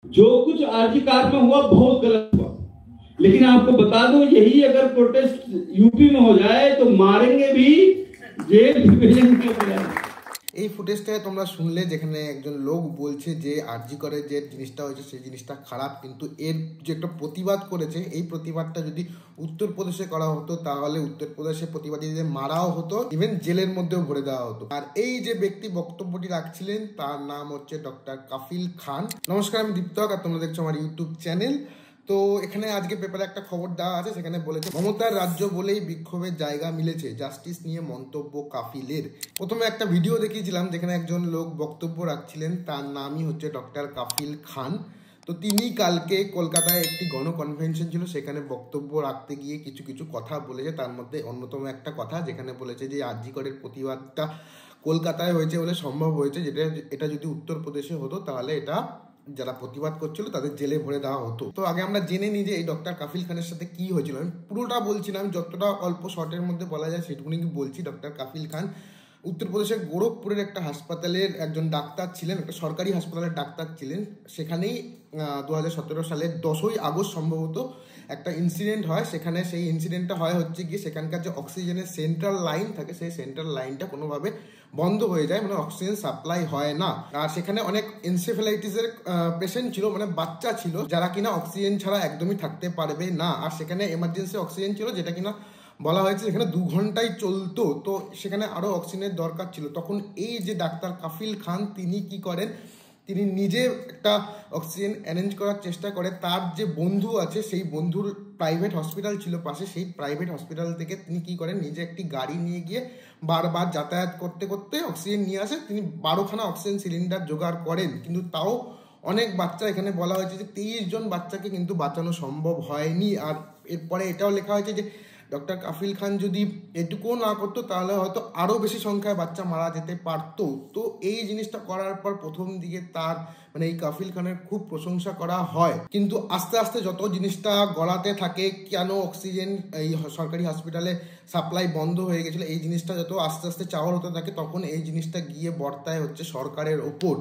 जो कुछ RG car में हुआ बहुत गलत हुआ, लेकिन आपको बता दूं यही अगर प्रोटेस्ट यूपी में हो जाए तो मारेंगे भी, जेल भी भेजेंगे। এই ফুটেজটায় তোমরা শুনলে যেখানে একজন লোক বলছে যে আরজি করে যে জিনিসটা হয়েছে সেই জিনিসটা খারাপ, কিন্তু এর যে একটা প্রতিবাদ করেছে এই প্রতিবাদটা যদি উত্তরপ্রদেশে করা হতো তাহলে উত্তরপ্রদেশে প্রতিবাদীদের মারাও হতো, ইভেন জেলের মধ্যেও ভরে দেওয়া হতো। আর এই যে ব্যক্তি বক্তব্যটি রাখছিলেন তার নাম হচ্ছে ডক্টর কাফিল খান। নমস্কার, আমি দীপ্তক আর তোমরা দেখছো আমার ইউটিউব চ্যানেল। তো এখানে আজকে পেপারে একটা খবর দেওয়া আছে, সেখানে বলেছে মমতার রাজ্য বলেই বিক্ষোভের জায়গা মিলেছে, জাস্টিস নিয়ে মন্তব্য কাফিলের। প্রথমে একটা ভিডিও দেখিয়েছিলাম যেখানে একজন লোক বক্তব্য রাখছিলেন, তার নামই হচ্ছে ডক্টর কাফিল খান। তো তিনি কালকে কলকাতায় একটি গণকনভেনশন ছিল, সেখানে বক্তব্য রাখতে গিয়ে কিছু কিছু কথা বলেছে। তার মধ্যে অন্যতম একটা কথা যেখানে বলেছে যে আরজি করের প্রতিবাদটা কলকাতায় হয়েছে বলে সম্ভব হয়েছে, যেটা এটা যদি উত্তরপ্রদেশে হতো তাহলে এটা যারা প্রতিবাদ করছিল তাদের জেলে ভরে দেওয়া হতো। তো আগে আমরা জেনে নিই যে এই ডক্টর কাফিল খানের সাথে কি হয়েছিল। আমি পুরোটা বলছি না, আমি যতটা অল্প শর্টের মধ্যে বলা যায় সেটুকুনি বলছি। ডক্টর কাফিল খান উত্তরপ্রদেশের গোরখপুরের একটা হাসপাতালের একজন ডাক্তার ছিলেন, একটা সরকারি হাসপাতালের ডাক্তার ছিলেন। সেখানেই 2017 সালের 10ই আগস্ট সম্ভবত একটা ইনসিডেন্ট হয়। সেখানে সেই ইনসিডেন্টটা হয় হচ্ছে গিয়ে সেখানকার যে অক্সিজেনের সেন্ট্রাল লাইন থাকে সেই সেন্ট্রাল লাইনটা কোনোভাবে বন্ধ হয়ে যায়, মানে অক্সিজেন সাপ্লাই হয় না। আর সেখানে অনেক এনসেফেলাইটিসের পেশেন্ট ছিল, মানে বাচ্চা ছিল যারা কিনা অক্সিজেন ছাড়া একদমই থাকতে পারবে না। আর সেখানে এমার্জেন্সি অক্সিজেন ছিল যেটা কিনা বলা হয়েছে সেখানে 2 ঘন্টায় চলতো। তো সেখানে আরো অক্সিজেনের দরকার ছিল। তখন এই যে ডাক্তার কাফিল খান তিনি কি করেন, তিনি নিজে একটা অক্সিজেন অ্যারেঞ্জ করার চেষ্টা করে। তার যে বন্ধু আছে সেই বন্ধুর প্রাইভেট হসপিটাল ছিল পাশে, সেই প্রাইভেট হসপিটাল থেকে তিনি কি করেন, নিজে একটি গাড়ি নিয়ে গিয়ে বারবার যাতায়াত করতে করতে অক্সিজেন নিয়ে আসে। তিনি 12খানা অক্সিজেন সিলিন্ডার জোগাড় করেন, কিন্তু তাও অনেক বাচ্চা, এখানে বলা হয়েছে যে 23 জন বাচ্চাকে কিন্তু বাঁচানো সম্ভব হয়নি। আর এরপরে এটাও লেখা হয়েছে যে ডক্টর কাফিল খান যদি এটুকুও না করতো তাহলে হয়তো আরও বেশি সংখ্যায় বাচ্চা মারা যেতে পারতো। তো এই জিনিসটা করার পর প্রথম দিকে তার মানে এই কাফিল খানের খুব প্রশংসা করা হয়, কিন্তু আস্তে আস্তে যত জিনিসটা গড়াতে থাকে, কেন অক্সিজেন এই সরকারি হসপিটালে সাপ্লাই বন্ধ হয়ে গেছিলো, এই জিনিসটা যত আস্তে আস্তে চাওয়ার হতে থাকে তখন এই জিনিসটা গিয়ে বর্তায় হচ্ছে সরকারের ওপর।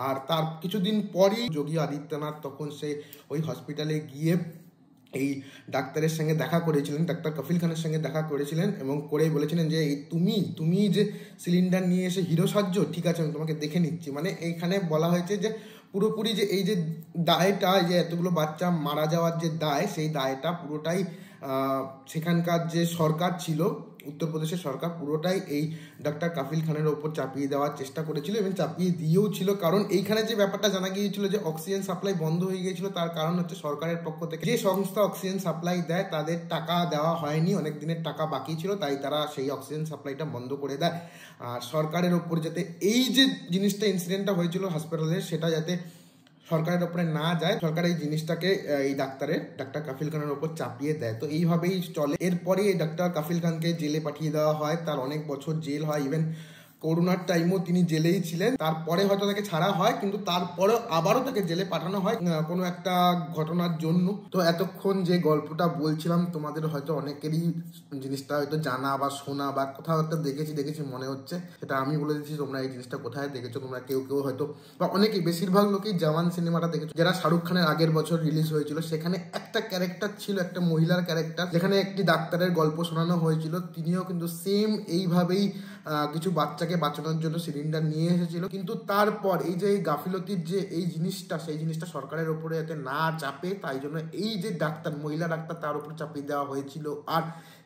আর তার কিছুদিন পরই যোগী আদিত্যনাথ তখন সে ওই হসপিটালে গিয়ে এই ডাক্তারের সঙ্গে দেখা করেছিলেন, ডাক্তার কাফিল খানের সঙ্গে দেখা করেছিলেন এবং করেই বলেছিলেন যে এই তুমি যে সিলিন্ডার নিয়ে এসে হিরো সাহায্য, ঠিক আছে আমি তোমাকে দেখে নিচ্ছি। মানে এইখানে বলা হয়েছে যে পুরোপুরি যে এই যে দায়টা, যে এতগুলো বাচ্চা মারা যাওয়ার যে দায়, সেই দায়টা পুরোটাই সেখানকার যে সরকার ছিল, উত্তরপ্রদেশের সরকার, পুরোটাই এই ডক্টর কাফিল খানের ওপর চাপিয়ে দেওয়ার চেষ্টা করেছিল এবং চাপিয়ে দিয়েও ছিল। কারণ এইখানে যে ব্যাপারটা জানা গিয়েছিল যে অক্সিজেন সাপ্লাই বন্ধ হয়ে গিয়েছিল, তার কারণ হচ্ছে সরকারের পক্ষ থেকে যে সংস্থা অক্সিজেন সাপ্লাই দেয় তাদের টাকা দেওয়া হয়নি, অনেক দিনের টাকা বাকি ছিল, তাই তারা সেই অক্সিজেন সাপ্লাইটা বন্ধ করে দেয়। আর সরকারের ওপর যাতে এই যে জিনিসটা ইনসিডেন্টটা হয়েছিল হাসপাতালের, সেটা যাতে সরকারের ওপরে না যায়, সরকার এই জিনিসটাকে এই ডাক্তার কাফিল খানের ওপর চাপিয়ে দেয়। তো এইভাবেই চলে। এরপরে এই ডাক্তার কাফিল খানকে জেলে পাঠিয়ে দেওয়া হয়, তার অনেক বছর জেল হয়, ইভেন করোনার টাইমও তিনি জেলেই ছিলেন। তারপরে হয়তো তাকে ছাড়া হয়, কিন্তু তারপরেও আবারও তাকে জেলে পাঠানো হয় কোনো একটা ঘটনার জন্য। তো এতক্ষণ যে গল্পটা বলছিলাম তোমাদের হয়তো অনেকেরই জিনিসটা হয়তো জানা বা শোনা বা কোথাও একটা দেখেছি মনে হচ্ছে, সেটা আমি বলে দিচ্ছি তোমরা এই জিনিসটা কোথায় দেখেছো। তোমরা কেউ হয়তো বা অনেকেই, বেশিরভাগ লোকেই জওয়ান সিনেমাটা দেখেছো, যারা শাহরুখ খানের আগের বছর রিলিজ হয়েছিল। সেখানে একটা ক্যারেক্টার ছিল, একটা মহিলার ক্যারেক্টার, যেখানে একটি ডাক্তারের গল্প শোনানো হয়েছিল। তিনিও কিন্তু সেম এইভাবেই কিছু বাচ্চাকে বাঁচানোর জন্য সিলিন্ডার নিয়ে এসেছিল। কিন্তু তারপর এই যে এই গাফিলতির যে এই জিনিসটা, সেই জিনিসটা সরকারের উপরে যাতে না চাপে, তাই জন্য এই যে ডাক্তার, মহিলা ডাক্তার, তার উপর চাপিয়ে দেওয়া হয়েছিল। আর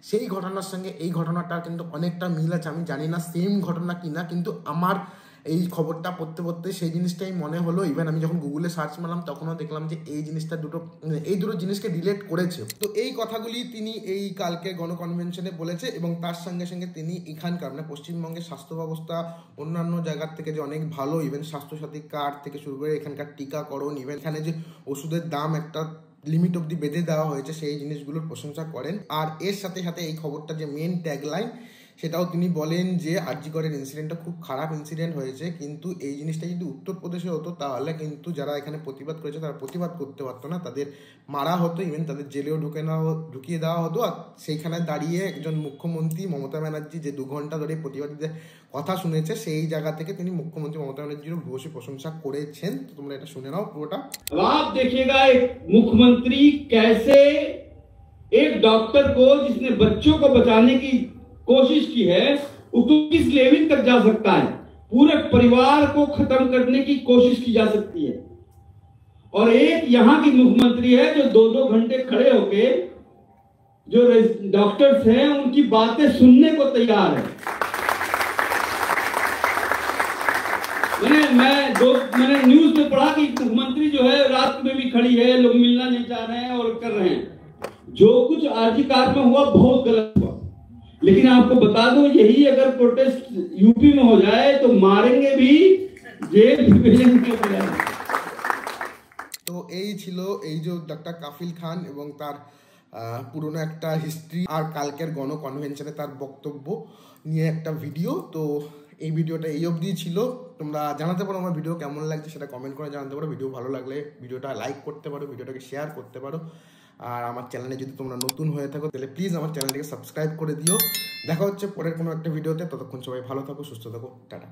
সেই ঘটনার সঙ্গে এই ঘটনাটা কিন্তু অনেকটা মিল আছে। আমি জানি না সেম ঘটনা কিনা, কিন্তু আমার এই খবরটা পড়তে সেই জিনিসটাই মনে হলো। ইভেন আমি যখন গুগলে সার্চ মারলাম তখনও দেখলাম যে এই জিনিসটা এই দুটো জিনিসকে রিলেট করেছে। তো এই কথাগুলি তিনি এই কালকে গণকনভেনশনে বলেছে এবং তার সঙ্গে সঙ্গে তিনি এখানকার মানে পশ্চিমবঙ্গের স্বাস্থ্য ব্যবস্থা অন্যান্য জায়গার থেকে যে অনেক ভালো, ইভেন স্বাস্থ্যসাথী কার্ড থেকে শুরু করে এখানকার টিকাকরণ, ইভেন এখানে যে ওষুধের দাম একটা লিমিট অব্দি বেঁধে দেওয়া হয়েছে, সেই জিনিসগুলোর প্রশংসা করেন। আর এর সাথে সাথে এই খবরটা যে মেন ট্যাগলাইন, সেটাও তিনি বলেন যে আরজি করের ইনসিডেন্টটা খুব খারাপ ইনসিডেন্ট হয়েছে, কিন্তু এই জিনিসটা যদি উত্তরপ্রদেশে হতো তাহলে কিন্তু যারা এখানে প্রতিবাদ করেছে তারা প্রতিবাদ করতে পারতো না, তাদের মারা হতো, ইভেন তাদের জেলেও ঢুকিয়ে দেওয়া হতো। আর সেইখানে দাঁড়িয়ে একজন মুখ্যমন্ত্রী মমতা ব্যানার্জি যে 2 ঘন্টা ধরে প্রতিবাদীদের কথা শুনেছে, সেই জায়গা থেকে তিনি মুখ্যমন্ত্রী মমতা ব্যানার্জির ভূয়সী প্রশংসা করেছেন। তো তোমরা এটা শুনে নাও পুরোটা। आप देखिएगा एक मुख्यमंत्री कैसे एक डॉक्टर को जिसने बच्चों को बचाने की कोशिश की है उसको किस लेवल तक जा सकता है, पूरे परिवार को खत्म करने की कोशिश की जा सकती है। और एक यहाँ की मुख्यमंत्री है जो 2-2 घंटे खड़े होके जो डॉक्टर्स हैं उनकी बातें सुनने को तैयार है। मैंने न्यूज में पढ़ा कि मुख्यमंत्री जो है रात में भी खड़ी है, लोग मिलना नहीं चाह रहे हैं और कर रहे हैं। जो कुछ आरजी कार में हुआ बहुत गलत हुआ, लेकिन आपको बता दूं यही अगर प्रोटेस्ट यूपी में हो जाए तो मारेंगे भी, जेल भी भेजेंगे। তো এই ছিল এই যে ডক্টর কাফিল খান এবং তার পুরনো একটা হিস্ট্রি আর কালকের গণকনভেনশনে তার বক্তব্য নিয়ে একটা ভিডিও। তো এই ভিডিওটা এই অবধি ছিল। তোমরা জানাতে পারো আমার ভিডিও কেমন লাগছে, সেটা কমেন্ট করে জানাতে পারো। ভিডিও ভালো লাগলে ভিডিওটা লাইক করতে পারো, ভিডিওটাকে শেয়ার করতে পারো। আর আমার চ্যানেলে যদি তোমরা নতুন হয়ে থাকো তাহলে প্লিজ আমার চ্যানেলটিকে সাবস্ক্রাইব করে দিও। দেখা হচ্ছে পরের কোনো একটা ভিডিওতে। ততক্ষণ সবাই ভালো থাকো, সুস্থ থাকো, টাটা।